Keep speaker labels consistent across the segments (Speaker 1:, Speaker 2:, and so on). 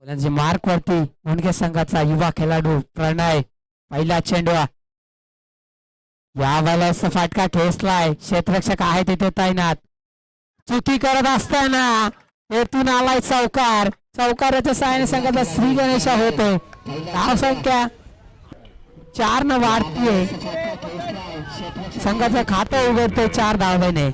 Speaker 1: गोलंदाजी मार्क वरती मुंडगे संघाचा युवा खेळाडू प्रणय. पहिला चेंडू या वेळेस फाटका ठेसलाय. क्षेत्ररक्षक आहे तिथे तैनात. चुकी करत असताना येथून आलाय चौकार. चौकाराच्या सहाय्याने संघाचा श्री गणेशा होते. धाव संख्या 4 न वाढतीये. संघाचं खातं उघडते 4 धावेने.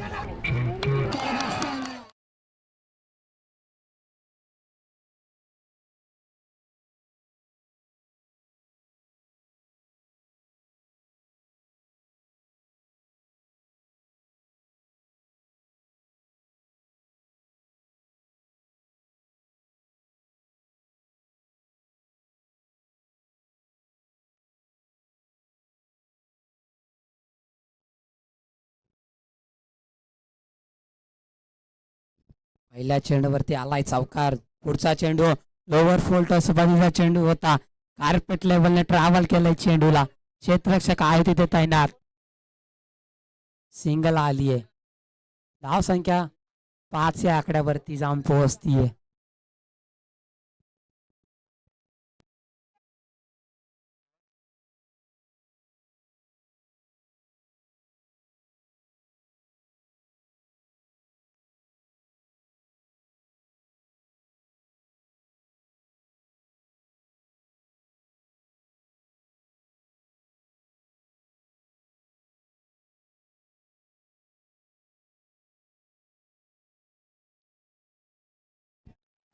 Speaker 1: पहिल्या चेंडूवरती आलाय चौकार. पुढचा चेंडू लोअर फोल्ट बाजूचा चेंडू होता. कार्पेट लेवलने ट्रॅव्हल केलंय चेंडूला. क्षेत्ररक्षक आहे तिथे तैनात. सिंगल आलीये. धाव संख्या 5 या आकड्यावरती जाऊन पोहोचतीये.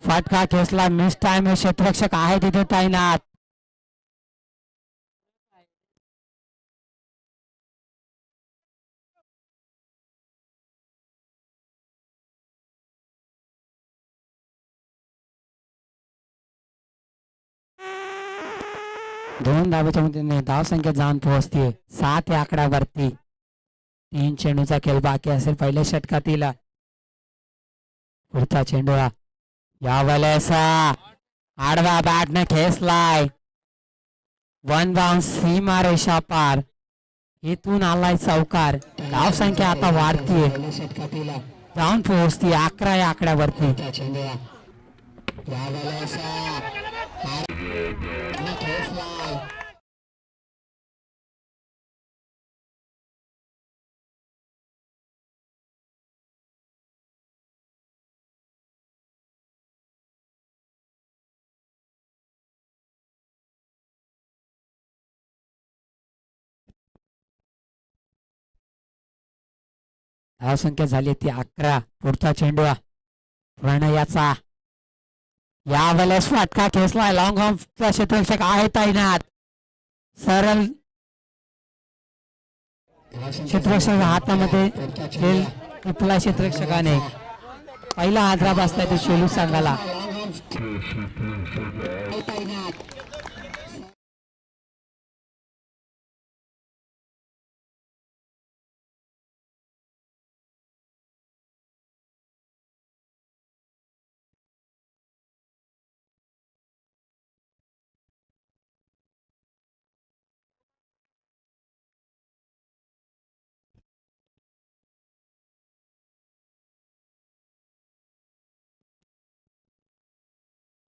Speaker 1: फटका खेचला. Miss time. क्षेत्ररक्षक आहे तिथे तैनात. दोन धावेच्या मदतीने धाव संख्या जाऊन पोहोचते 7 या आकड्यावरती. 3 चेंडूचा खेळ बाकी असेल पहिल्या षटकातील. पुढचा चेंडू या वेळेस आडवा बॅटने खेचलाय. 1 बाउंस सीमा रेषा पार. इथून आलाय चौकार. धाव संख्या आता वाढतीये. जाऊन पोहोचती 11 या आकड्यावरती. धाव संख्या झाली ती 11. पुढचा चेंडू प्रणयाचा. या वेळेस फटका खेचलाय. लॉंग ऑफचा क्षेत्ररक्षक आहे तैनात. सरळ क्षेत्ररक्षक हातामध्ये खेळ टिपला क्षेत्ररक्षकाने. पहिला हादरा बसलाय तो शेलू संघाला.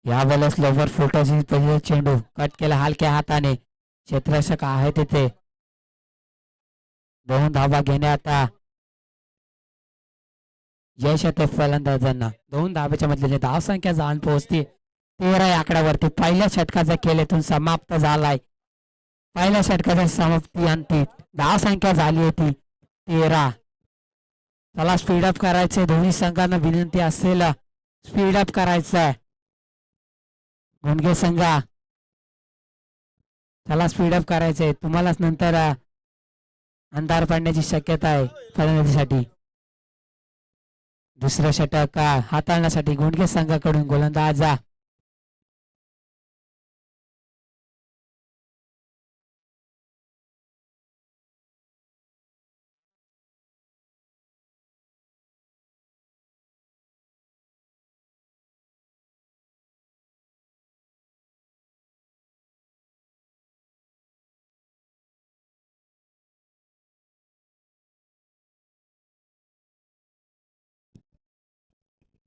Speaker 1: या वेळेस लोवर फुटाची पहिला चेंडू कट केला हलक्या हाताने. क्षेत्ररक्षक आहे तिथे. 2 धावा घेण्यात यश येते फलंदाजांना. 2 धावेच्या मधले धाव संख्या जाऊन पोहोचते 13 या आकड्यावरती. पहिल्या षटकाचा खेळ इथून समाप्त झालाय. पहिल्या षटकाच्या समाप्ती अंती धाव संख्या झाली होती 13. चला स्पीडअप करायचंय. दोन्ही संघांना विनंती असेल स्पीडअप करायचंय. गुंडगे संघा चला स्पीडअप करायचंय. तुम्हालाच नंतर अंधार पडण्याची शक्यता आहे फलंदाजीसाठी. दुसरं षटक हाताळण्यासाठी गुंडगे संघाकडून गोलंदाज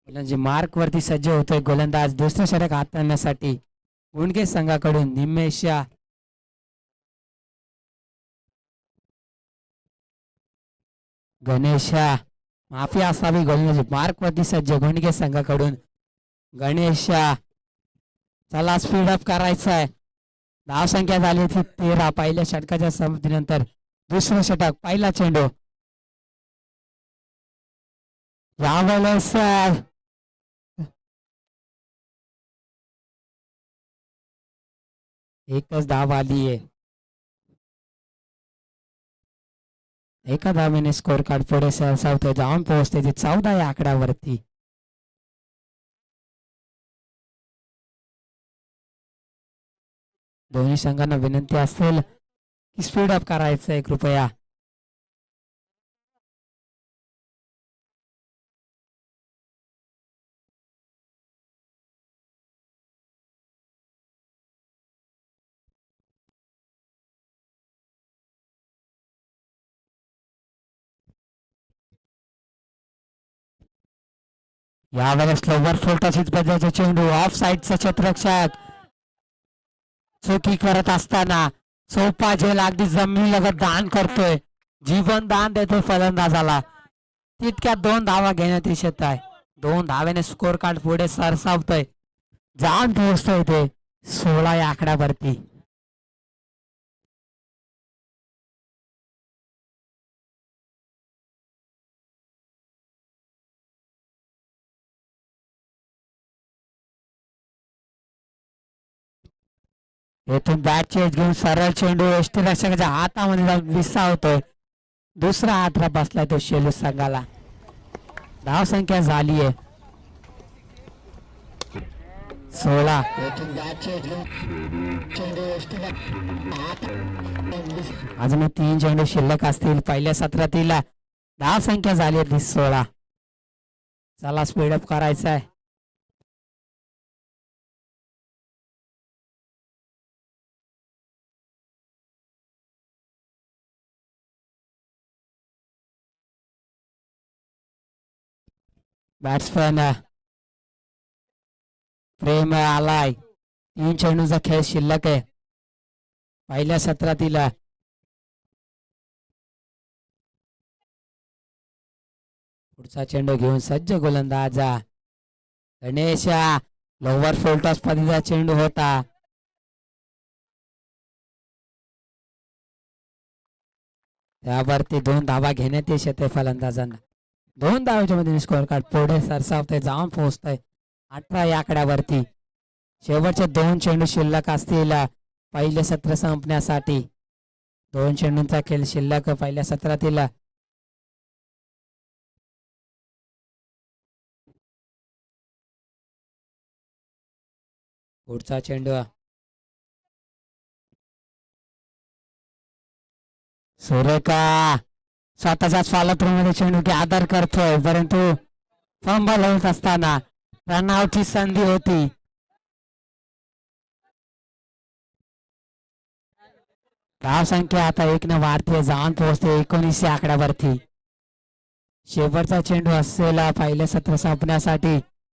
Speaker 1: म्हणजे मार्क वरती सज्ज होतोय गोलंदाज दुसरं षटक हाताळण्यासाठी गुंडगे संघाकडून निमेश गणेश माफी असावी गोलंदाज मार्क वरती सज्ज गुंडगे संघाकडून गणेश चला स्पीड अप करायचा आहे धाव संख्या झाली ती 13 पहिल्या षटकाच्या समाप्तीनंतर दुसरं षटक पहिला चेंडू यावेळेस एकच धाव आली आहे एका धावेने स्कोर कार्ड पुढे सरसावतोय जाऊन पोहोचते ती 14 या आकड्यावरती दोन्ही संघांना विनंती असेल की स्पीड अप करायचंय कृपया यावेळेस लोवर फुलटॉसिस बदलायचे चेंडू ऑफ साईडचा क्षेत्ररक्षक चुकी करत असताना सोपा झेल अगदी जमिनीलगत दान करतोय जीवन दान देतोय फलंदाजाला तितक्यात 2 धावा घेण्यात येत आहे 2 धाव्याने स्कोर कार्ड पुढे सरसावतोय जाऊन पोहोचतोय ते 16 या आकड्यावरती येथून बॅट चेंज घेऊन सरळ चेंडू यष्टीरक्षकाच्या हातामध्ये जाऊन विसावतोय दुसरा हातरा बसलाय तो शेलू संघाला धाव संख्या झालीये 16 अजून 3 चेंडू शिल्लक असतील पहिल्या सत्रातील धाव संख्या झाली 16 चला स्पीडअप करायचा आहे बॅट्समॅन प्रेम आलाय 3 चेंडूचा खेळ शिल्लक आहे पहिल्या सत्रातील पुढचा चेंडू घेऊन सज्ज गोलंदाज गणेश लोवर फुलटॉस पद्धतीचा चेंडू होता त्यावरती 2 धावा घेण्यात येते फलंदाजांना 2 धावाच्या मध्ये स्कोअर कार्ड पुढे सरसावतोय जाऊन पोहोचतोय 18 या आकड्यावरती शेवटचे 2 चेंडू शिल्लक असतील पहिले सत्र संपण्यासाठी 2 चेंडूंचा खेळ शिल्लक पहिल्या सत्रातील पुढचा चेंडू सुरेखा स्वतःच्याच फॉलोथ्रूमध्ये चेंडू आदर करतोय परंतु फंबल होत असताना रनआउटची संधी होती धाव संख्या आता 1 ने वाढते जाऊन पोहोचते 19 आकड्यावरती शेवटचा चेंडू असलेला पहिले सत्र संपण्यासाठी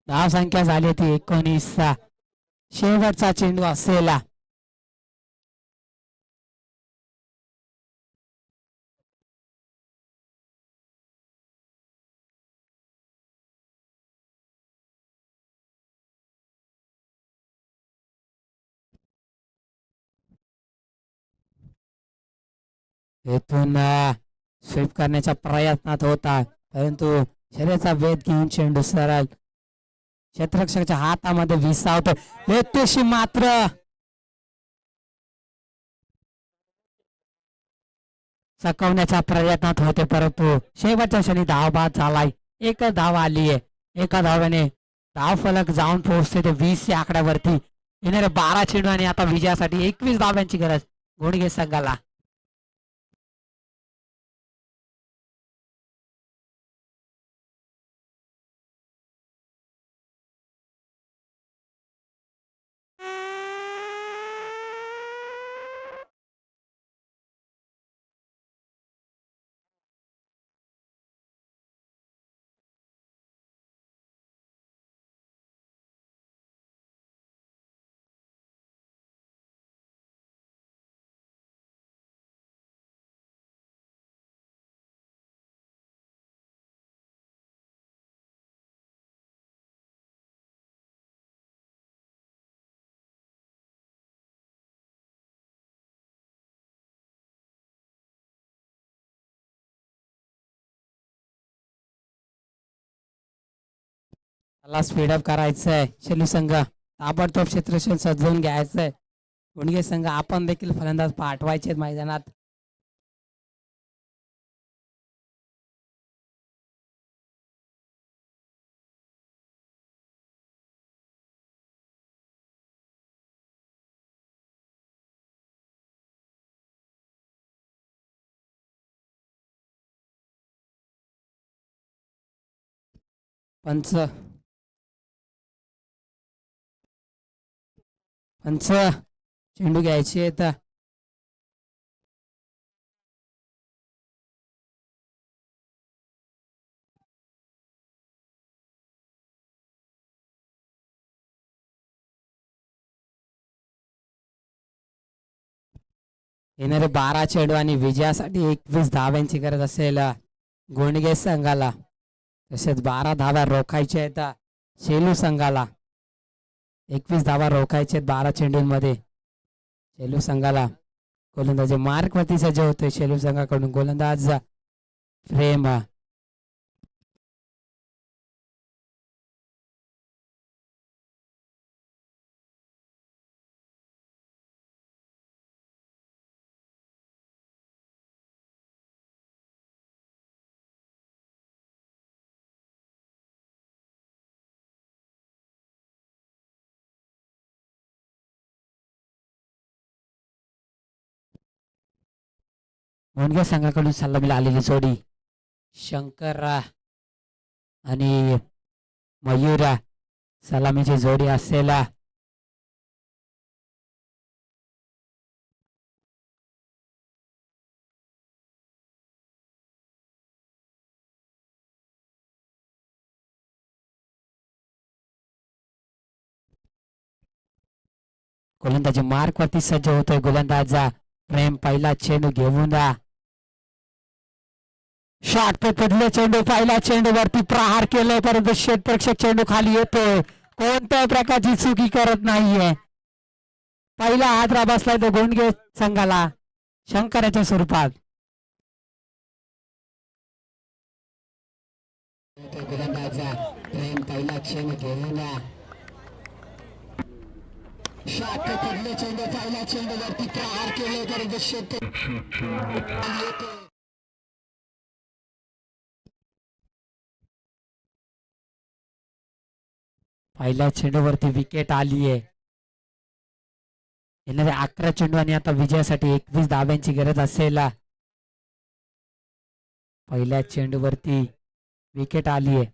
Speaker 1: धाव संख्या झाली ती 19 शेवटचा चेंडू असलेला येथून स्वीप करण्याच्या प्रयत्नात होता परंतु शरीराचा वेध घेऊन चेंडू सरळ क्षेत्ररक्षकाच्या हातामध्ये विसावतो येतेशी मात्र चकवण्याच्या प्रयत्नात होते परंतु शेवटच्या क्षणी धाव बाद झालाय एक धाव आली आहे एका धाव्याने धाव फलक जाऊन पोहोचते ते 20 या आकड्यावरती येणारे 12 चेंडू आणि आता विजयासाठी 21 धाव्यांची गरज गुंडगे संघाला त्याला स्पीडअप करायचंय शेलू संघ, ताबडतोब क्षेत्ररक्षण सजवून घ्यायचंय. गुणगे संघ आपण देखील फलंदाज पाठवायचे मैदानात. पंच पंच चेंडू घ्यायची आहे. येणारे 12 चेंडू आणि विजयासाठी 21 धाव्यांची गरज असेल गोंडगे संघाला. तसेच 12 धावा रोखायच्या आहेत शेलू संघाला. 21 धावा रोखायचे 12 चेंडूंमध्ये शेलू संघाला. गोलंदाजी मार्क वरती सज्ज होतोय शेलू संघाकडून. गोलंदाज प्रेम गोंडगे संघाकडून सलामीला आलेली जोडी शंकर आणि मयूर सलामीची जोडी असेल. गोलंदाजी मार्क वरती सज्ज होतोय गोलंदाज प्रेम. पहिला चेंडू घेऊन शॉट पे पडले चेंडू. पहिला चेंडू वरती प्रहार केलाय परंतु क्षेत्ररक्षक चेंडू खाली येतोय. कोणत्याही प्रकारची चुकी करत नाहीये. पहिला हादरा बसलाय तो गोंडगे संघाला शंकराच्या स्वरूपात. गोलंदाज प्रेम पहिला चेंडू घेऊन शॉट पे पडले चेंडू. पहिला चेंडू वरती प्रहार केलाय परंतु क्षेत्ररक्षक पहिल्या चेंडूवरती विकेट आली आहे. येणारे 11 चेंडू आणि आता विजयासाठी 21 धाव्यांची गरज असेल. पहिल्या चेंडूवरती विकेट आली आहे.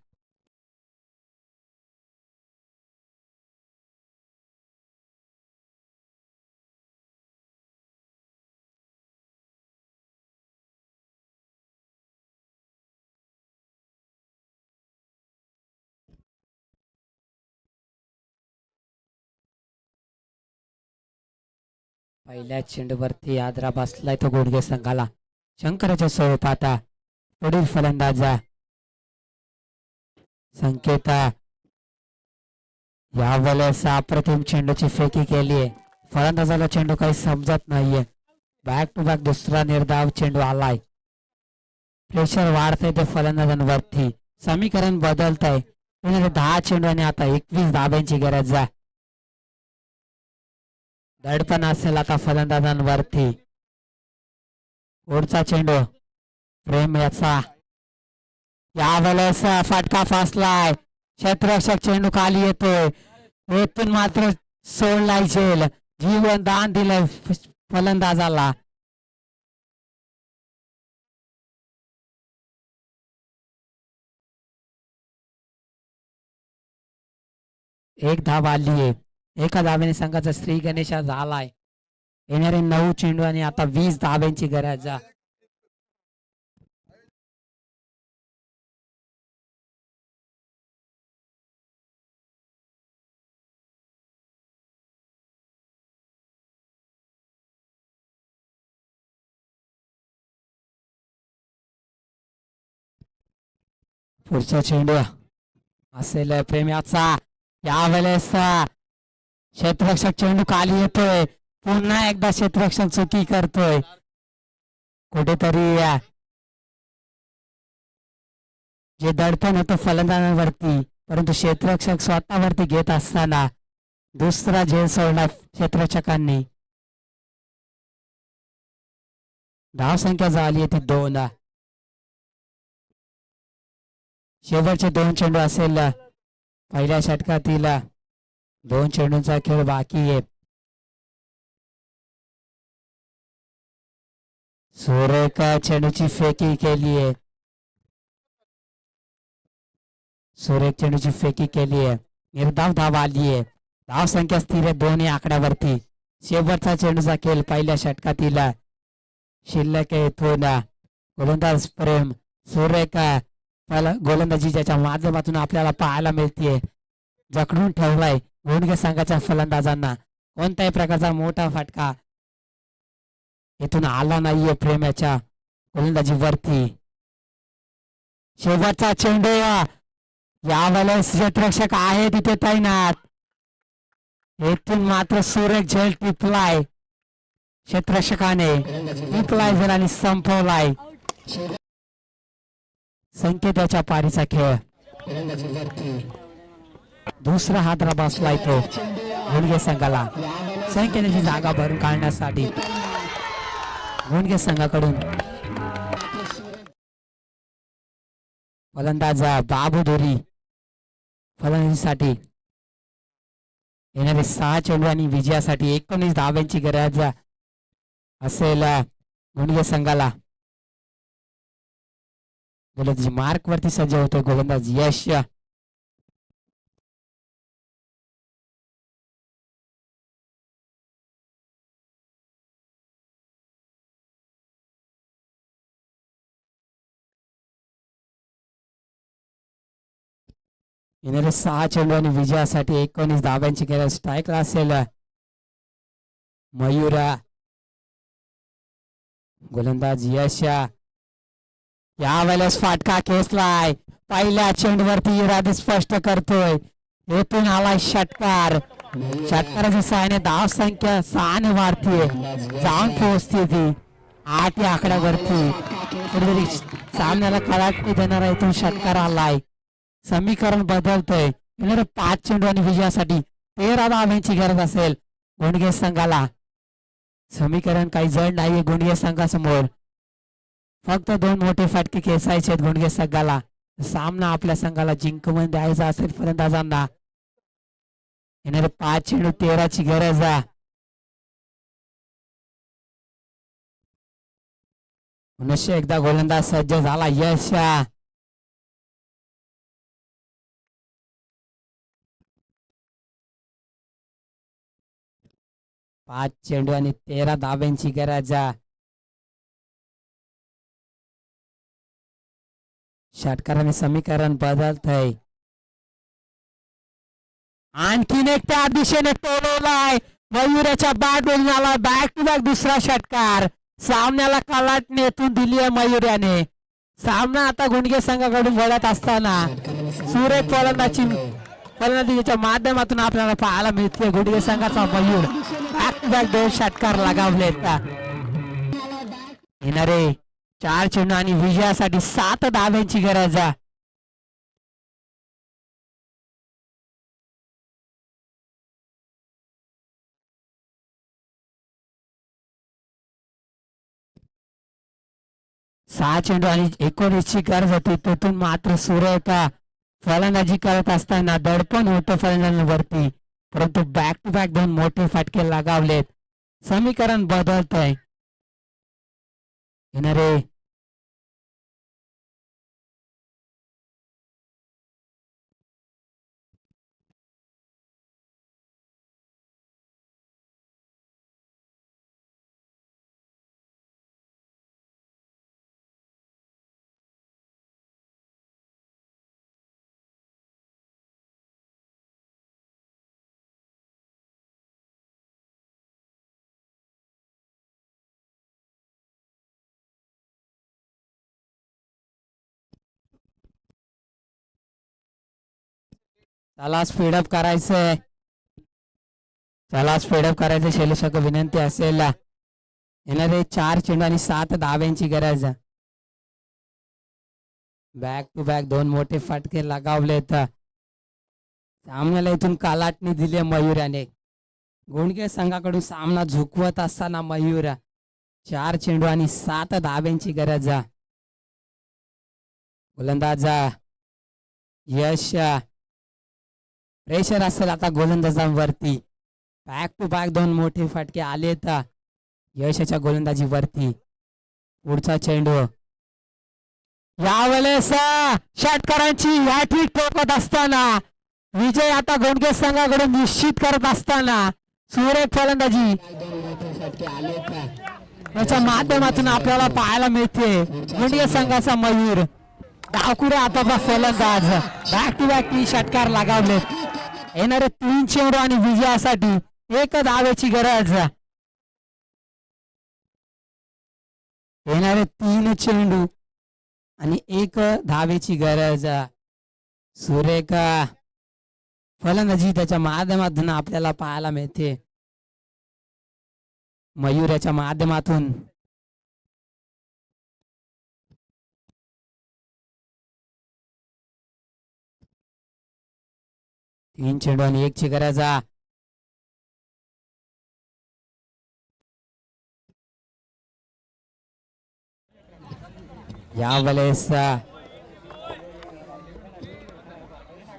Speaker 1: पहिल्या चेंडूवरती आदरा बसलाय तो गोंडगे संघाला शंकराच्या स्वरूपात. पुढील फलंदाज संकेत यावेळेस अप्रतिम चेंडूची फेकी केली आहे. फलंदाजाला चेंडू काही समजत नाहीये. बॅक टू बॅक दुसरा निर्धाव चेंडू आलाय. प्रेशर वाढतंय ते फलंदाजांवरती. समीकरण बदलत आहे. 10 चेंडू आणि आता 21 धाब्यांची गरज आहे. दडपण असेल आता फलंदाजांवरती. पुढचा चेंडू प्रेम याचा यावेळेस फटका फासलाय. क्षेत्ररक्षक चेंडू खाली येतोय. येथून मात्र सोडलाय झेल. जीवन दान दिलंय फलंदाजाला. एक धाव आली आहे. एका धावेने संघाचा श्री गणेशा झालाय. येणारे 9 चेंडू आणि आता 20 धाव्यांची गरज. पुढचा चेंडू असेल प्रेम्याचा. यावेळेस क्षेत्ररक्षक चेंडू खाली येतोय. पुन्हा एकदा क्षेत्ररक्षक चुकी करतोय. कुठेतरी जे दडपण होतं फलंदाजांवरती परंतु क्षेत्ररक्षक स्वतःवरती घेत असताना दुसरा झेल सोडला क्षेत्ररक्षकांनी. धावसंख्या झाली ती 2. शेवटचे 2 चेंडू असेल पहिल्या षटकातील. 2 चेंडूंचा खेळ बाकी आहे. सुरेख चेंडूची फेकी केली आहे. सुरेख चेंडूची फेकी केली आहे. निर्धाव धाव आली आहे. धाव संख्या स्थिर आहे 2 या आकड्यावरती. शेवटचा चेंडूचा खेळ पहिल्या षटकातील शिल्लक आहे इथून. गोलंदाज प्रेम सुरेख गोलंदाजी ज्याच्या माध्यमातून आपल्याला पाहायला मिळते. जखडून ठेवलाय गोंडगे संघाच्या फलंदाजांना. कोणत्याही प्रकारचा मोठा फटका इथून आला नाहीये प्रेमाच्या गोलंदाजीवरती. शेवटचा चेंडू यावेळेस क्षेत्ररक्षक आहे तिथे तैनात. येथून मात्र सुरेख झेल टिपलाय क्षेत्ररक्षकाने. टिपलाय झेल आणि संपवलाय. संकेताच्या पारीचा खेळ. दुसरा हादरा बसलाय तो गोंडगे संघाला. संकेताची जागा भरून काढण्यासाठी गोंडगे संघाकडून फलंदाज बाबू धोरी फलंदाजीसाठी. येणारे 6 चेंडू आणि विजयासाठी 19 धाव्यांची गरज असेल गोंडगे संघाला. गोलंदाजी मार्क वरती सज्ज होतो गोलंदाज यश. येणारे 6 चेंडू आणि विजयासाठी 19 धाव्यांची गरज. स्ट्राईकला असेल मयूरा. गोलंदाज यश यावेळेस फाटका खेचलाय. पहिल्या चेंडूवरती इरादे स्पष्ट करतोय. येथून आलाय षटकार. षटकाराच्या सहाय्याने धाव संख्या 6 ने वाढतीये. जाऊन पोहोचते ती 8 या आकड्यावरती. कुठेतरी सामन्याला कलाटणी देणारा इथून षटकार आलाय. समीकरण बदलतोय. येणारे 5 चेंडू आणि विजयासाठी 13 धाव्यांची गरज असेल गोंडगे संघाला. समीकरण काही जड नाहीये गोंडगे संघासमोर. फक्त 2 मोठे फटके खेचायचे आहेत गोंडगे संघाला. सामना आपल्या संघाला जिंकवून द्यायचा असेल फलंदाजांना. येणारे 5 चेंडू 13ची गरज. पुनश्च एकदा गोलंदाज सज्ज झाला यश. 5 चेंडू आणि 13 धाव्यांची गरज. षटकाराने समीकरण बदलतय. आणखीन एक त्या दिशेने टोलवलाय. मयुराच्या बॅट बोलून आला. बॅक टू बॅक दुसरा षटकार. सामन्याला कलाटणी येथून दिली आहे मयुर्याने. सामना आता गोंडगे संघाकडून वळत असताना सुरेख फलंदाजीच्या माध्यमातून आपल्याला पाहायला मिळते. गोंडगे संघाचा मयूर बॅक टू बॅक 2 षटकार लगावलेत. येणारे 4 चेंडू आणि विजयासाठी 7 धाव्यांची गरज. सहा चेंडू आणि 19ची गरज होती. तिथून मात्र सुरेख फलंदाजी करत असताना दडपण होतं फलंदाजांवरती. परंतु बॅक टू बॅक 2 मोठे फटके लगावलेत. समीकरण बदलतंय. येणारे त्याला स्पीडअप करायचंय. त्याला स्पीडअप करायचं शेलूसक विनंती असेल. येणारे 4 चेंडू आणि 7 धाव्यांची गरज. बॅक टू बॅक 2 मोठे फटके लगावलेत. सामन्याला इथून कालाटणी दिली मयुराने. गोंडके संघाकडून सामना झुकवत असताना मयूर 4 चेंडू आणि 7 धाब्यांची गरज. गोलंदाज यश प्रेशर असेल आता गोलंदाजांवरती. बॅक टू बॅक 2 मोठे फटके आलेत यशाच्या गोलंदाजीवरती. पुढचा चेंडू यावेळेस षटकारांची हॅट्रिक ठोकत असताना विजय आता गोंडके संघाकडून निश्चित करत असताना सुरेख फलंदाजी याच्या माध्यमातून आपल्याला पाहायला मिळते. गोंडके संघाचा मयूर डाकुरे आताचा फलंदाज बॅक टू बॅक 3 षटकार लगावलेत. येणारे 3 चेंडू आणि विजयासाठी 1 धावेची गरज. येणारे 3 चेंडू आणि 1 धावेची गरज. सुरेख फलंदाजी त्याच्या माध्यमातून आपल्याला पाहायला मिळते. मयूर याच्या माध्यमातून तीन चेंडू आणि 1 ची गरज. यावेळेस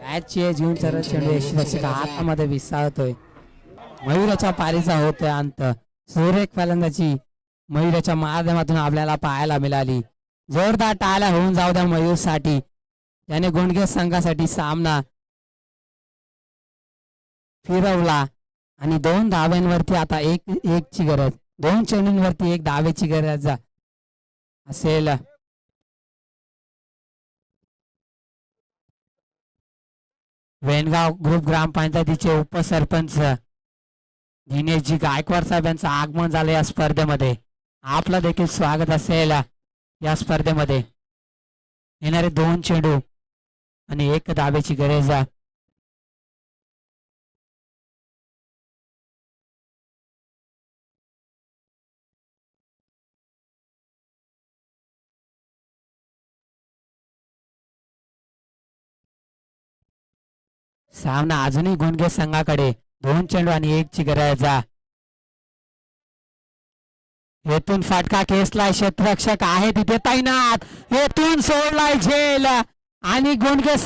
Speaker 1: मॅचचे जीवन चरण चेंडू यशरक्षक हातामध्ये विसाळतोय. मयुराच्या पारीचा होतोय अंत. सुरेख फलंदाजी मयुराच्या माध्यमातून आपल्याला पाहायला मिळाली. जोरदार टाळ्या होऊन जाऊ द्या मयूरसाठी. त्याने गोंडके संघासाठी सामना फिरवला आणि 2 धाव्यांवरती आता 1 ची गरज. 2 चेंडूंवरती 1 धावेची गरज असेल. वेणगाव ग्रुप ग्रामपंचायतीचे उपसरपंच दिनेशजी गायकवाड साहेब यांचं आगमन झालं या स्पर्धेमध्ये. आपलं देखील स्वागत असेल या स्पर्धेमध्ये. येणारे 2 चेंडू आणि 1 धावेची गरज. सामना अजूनही गोंडके संघाकडे. 2 चेंडू आणि 1 ची गरज. येथून फटका खेचलाय क्षेत्ररक्षक आहे तिथे तैनात. येथून सोडलाय झेल आणि गोंडके